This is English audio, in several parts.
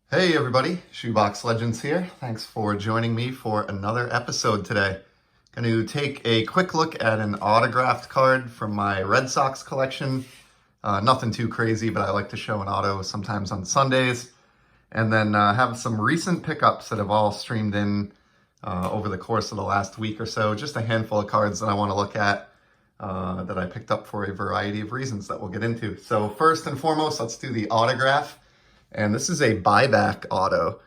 Hey everybody, Shoebox Legends here. Thanks for joining me for another episode today. Going to take a quick look at an autographed card from my Red Sox collection. Nothing too crazy, but I like to show an auto sometimes on Sundays. And then have some recent pickups that have all streamed in over the course of the last week or so. Just a handful of cards that I want to look at that I picked up for a variety of reasons that we'll get into. So first and foremost, let's do the autograph. And this is a buyback auto.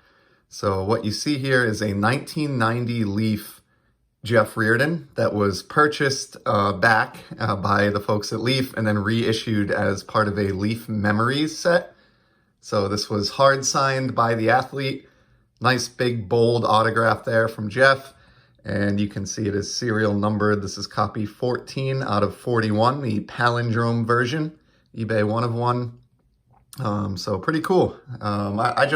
So what you see here is a 1990 Leaf Jeff Reardon that was purchased back by the folks at Leaf and then reissued as part of a Leaf Memories set. So this was hard signed by the athlete. Nice big bold autograph there from Jeff. And you can see it is serial numbered. This is copy 14 out of 41, the palindrome version, eBay 1 of 1. So pretty cool. I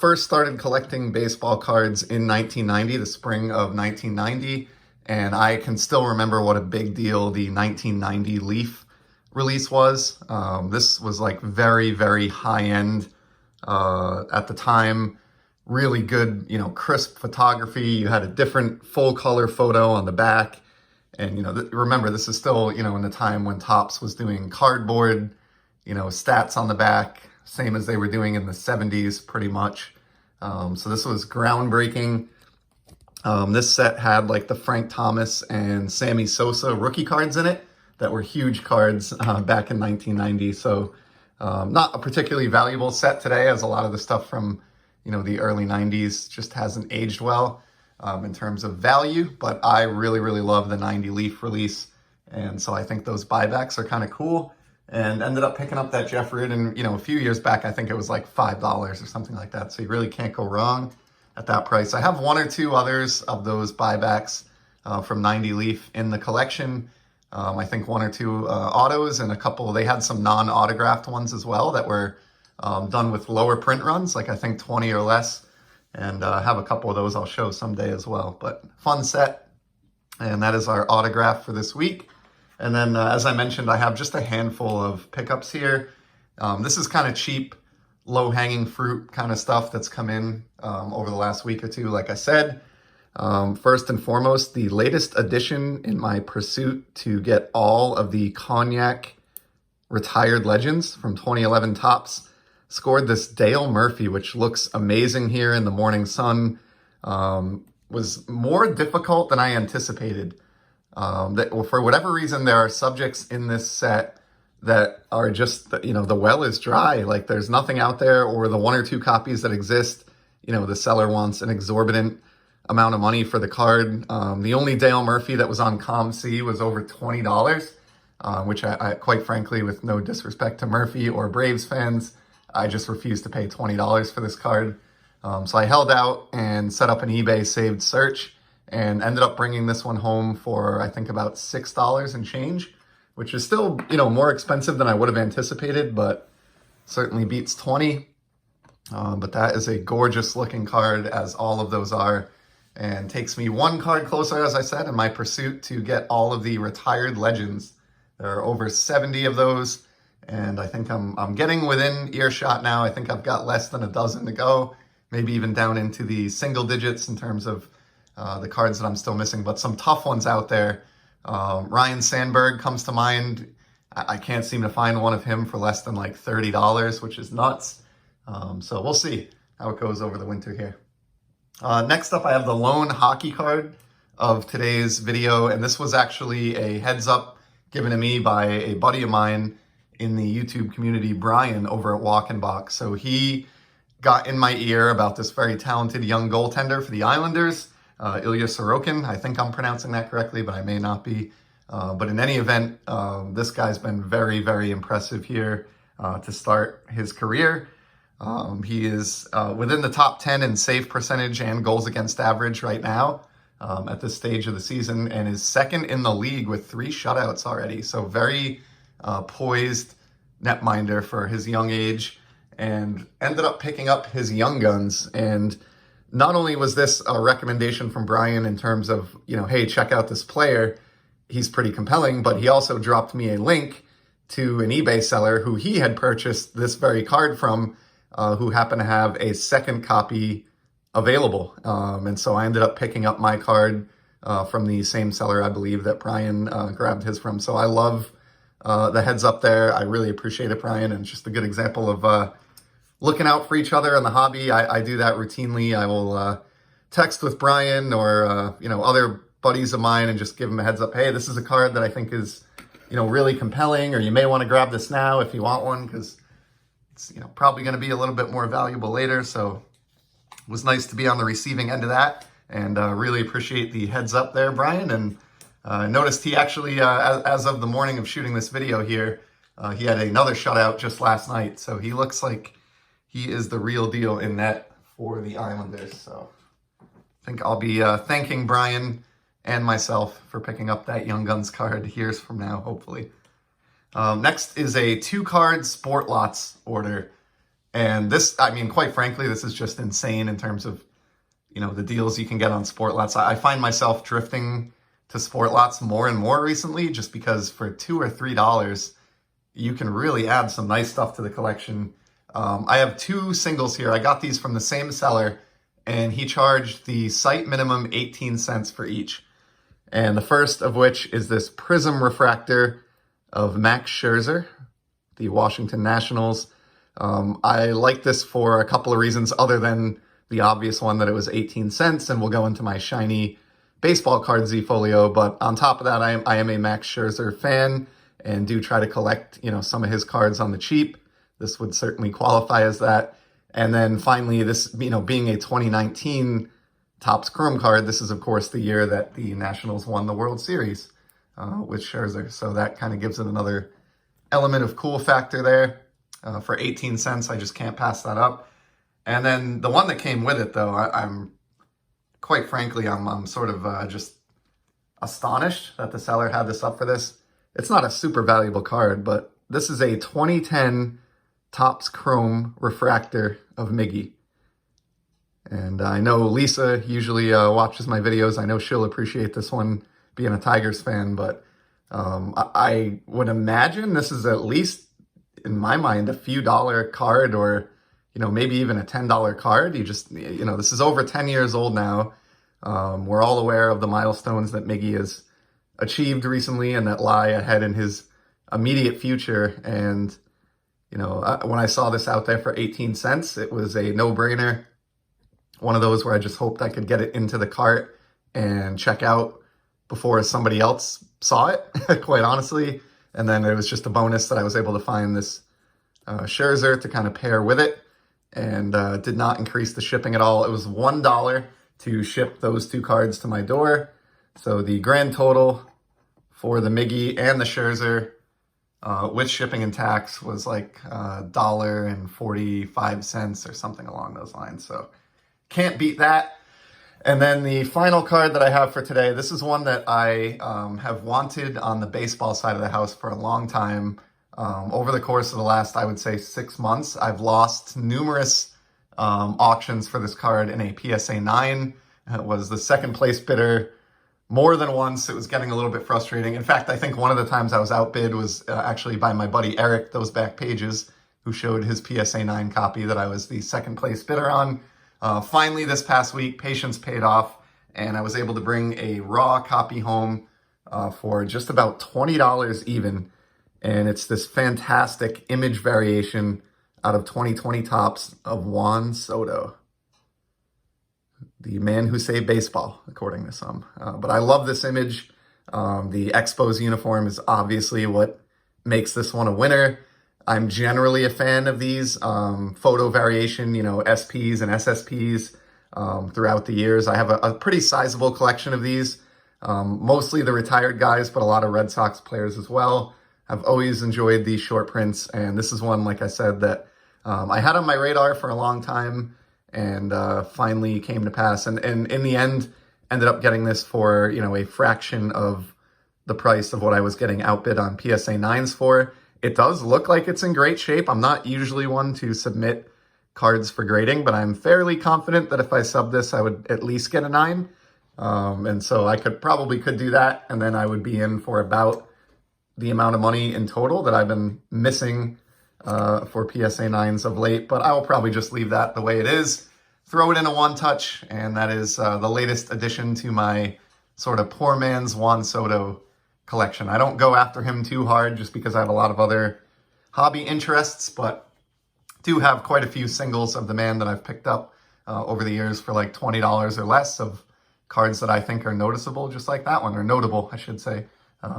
first started collecting baseball cards in 1990, the spring of 1990, and I can still remember what a big deal the 1990 Leaf release was. This was like very, very high end at the time. Really good, crisp photography. You had a different full color photo on the back. And, remember, this is still, in the time when Topps was doing cardboard, stats on the back, same as they were doing in the 70s, pretty much. So this was groundbreaking. This set had like the Frank Thomas and Sammy Sosa rookie cards in it that were huge cards back in 1990. So not a particularly valuable set today, as a lot of the stuff from, the early 90s just hasn't aged well in terms of value. But I really, really love the 90 Leaf release. And so I think those buybacks are kind of cool. And ended up picking up that Jeff Reardon, a few years back. I think it was like $5 or something like that. So you really can't go wrong at that price. I have one or two others of those buybacks from 90 Leaf in the collection. I think one or two autos and a couple, they had some non-autographed ones as well that were done with lower print runs, like I think 20 or less. And have a couple of those I'll show someday as well. But fun set. And that is our autograph for this week. And then, as I mentioned, I have just a handful of pickups here. This is kind of cheap, low-hanging fruit kind of stuff that's come in over the last week or two, like I said. First and foremost, the latest addition in my pursuit to get all of the Cognac retired legends from 2011 Topps. Scored this Dale Murphy, which looks amazing here in the morning sun. Was more difficult than I anticipated. That for whatever reason, there are subjects in this set that are just, the well is dry. Like there's nothing out there, or the one or two copies that exist, the seller wants an exorbitant amount of money for the card. The only Dale Murphy that was on COMC was over $20, which I quite frankly, with no disrespect to Murphy or Braves fans, I just refused to pay $20 for this card. So I held out and set up an eBay saved search and ended up bringing this one home for, I think, about $6 and change, which is still, more expensive than I would have anticipated, but certainly beats 20. But that is a gorgeous looking card, as all of those are, and takes me one card closer, as I said, in my pursuit to get all of the retired legends. There are over 70 of those, and I think I'm getting within earshot now. I think I've got less than a dozen to go, maybe even down into the single digits in terms of the cards that I'm still missing, but some tough ones out there. Ryne Sandberg comes to mind. I can't seem to find one of him for less than like $30, which is nuts. So we'll see how it goes over the winter here. Next up, I have the lone hockey card of today's video, and this was actually a heads up given to me by a buddy of mine in the YouTube community, Brian, over at Walk and Box. So he got in my ear about this very talented young goaltender for the Islanders, Ilya Sorokin. I think I'm pronouncing that correctly, but I may not be. But in any event, this guy's been very, very impressive here to start his career. He is within the top 10 in save percentage and goals against average right now at this stage of the season, and is second in the league with 3 shutouts already. So very poised netminder for his young age, and ended up picking up his young guns. And not only was this a recommendation from Brian in terms of, hey, check out this player, he's pretty compelling, but he also dropped me a link to an eBay seller who he had purchased this very card from who happened to have a second copy available. And so I ended up picking up my card from the same seller, I believe, that Brian grabbed his from. So I love the heads up there. I really appreciate it, Brian, and it's just a good example of looking out for each other in the hobby. I do that routinely. I will text with Brian or other buddies of mine and just give them a heads up. Hey, this is a card that I think is really compelling, or you may want to grab this now if you want one, because it's probably going to be a little bit more valuable later. So it was nice to be on the receiving end of that, and really appreciate the heads up there, Brian. And I noticed he actually, as of the morning of shooting this video here, he had another shutout just last night. So he looks like he is the real deal in net for the Islanders. So I think I'll be thanking Brian and myself for picking up that Young Guns card years from now, hopefully. Next is a 2-card Sport Lots order. And this, I mean, quite frankly, this is just insane in terms of, the deals you can get on Sport Lots. I find myself drifting to Sport Lots more and more recently, just because for $2 or $3, you can really add some nice stuff to the collection. I have 2 singles here. I got these from the same seller, and he charged the site minimum 18 cents for each. And the first of which is this Prism Refractor of Max Scherzer, the Washington Nationals. I like this for a couple of reasons other than the obvious one that it was 18 cents, and we'll go into my shiny baseball card Z-Folio. But on top of that, I am a Max Scherzer fan and do try to collect, some of his cards on the cheap. This would certainly qualify as that. And then finally, this, being a 2019 Topps Chrome card, this is, of course, the year that the Nationals won the World Series with Scherzer. So that kind of gives it another element of cool factor there. For 18 cents, I just can't pass that up. And then the one that came with it, though, I'm quite frankly, I'm sort of just astonished that the seller had this up for this. It's not a super valuable card, but this is a 2010 Topps Chrome Refractor of Miggy. And I know Lisa usually watches my videos. I know she'll appreciate this one, being a Tigers fan, but I would imagine this is at least, in my mind, a few dollar card, or maybe even a $10 card. You just, this is over 10 years old now. We're all aware of the milestones that Miggy has achieved recently and that lie ahead in his immediate future. And, when I saw this out there for 18 cents, it was a no-brainer. One of those where I just hoped I could get it into the cart and check out before somebody else saw it, quite honestly. And then it was just a bonus that I was able to find this Scherzer to kind of pair with it, and did not increase the shipping at all. It was $1 to ship those 2 cards to my door. So the grand total for the Miggy and the Scherzer with shipping and tax was like $1.45 or something along those lines. So can't beat that. And then the final card that I have for today, this is one that I have wanted on the baseball side of the house for a long time. Over the course of the last, I would say, 6 months, I've lost numerous auctions for this card in a PSA 9. It was the second place bidder more than once. It was getting a little bit frustrating. In fact, I think one of the times I was outbid was actually by my buddy Eric, Those Back Pages, who showed his PSA 9 copy that I was the second place bidder on. Finally, this past week, patience paid off, and I was able to bring a raw copy home for just about $20 even. And it's this fantastic image variation out of 2020 Topps of Juan Soto, the man who saved baseball, according to some. But I love this image. The Expos uniform is obviously what makes this one a winner. I'm generally a fan of these photo variation, SPs and SSPs throughout the years. I have a pretty sizable collection of these, mostly the retired guys, but a lot of Red Sox players as well. I've always enjoyed these short prints, and this is one, like I said, that I had on my radar for a long time, and finally came to pass. And in the end, ended up getting this for, a fraction of the price of what I was getting outbid on PSA 9s for. It does look like it's in great shape. I'm not usually one to submit cards for grading, but I'm fairly confident that if I sub this, I would at least get a 9. And so I could do that, and then I would be in for about the amount of money in total that I've been missing for PSA 9s of late, but I will probably just leave that the way it is. Throw it in a one-touch, and that is the latest addition to my sort of poor man's Juan Soto collection. I don't go after him too hard just because I have a lot of other hobby interests, but do have quite a few singles of the man that I've picked up over the years for like $20 or less of cards that I think are noticeable, just like that one, or notable, I should say,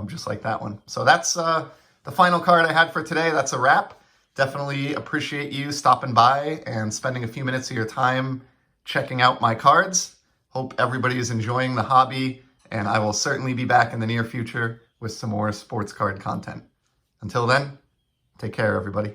just like that one. So that's the final card I had for today. That's a wrap. Definitely appreciate you stopping by and spending a few minutes of your time checking out my cards. Hope everybody is enjoying the hobby, and I will certainly be back in the near future with some more sports card content. Until then, take care, everybody.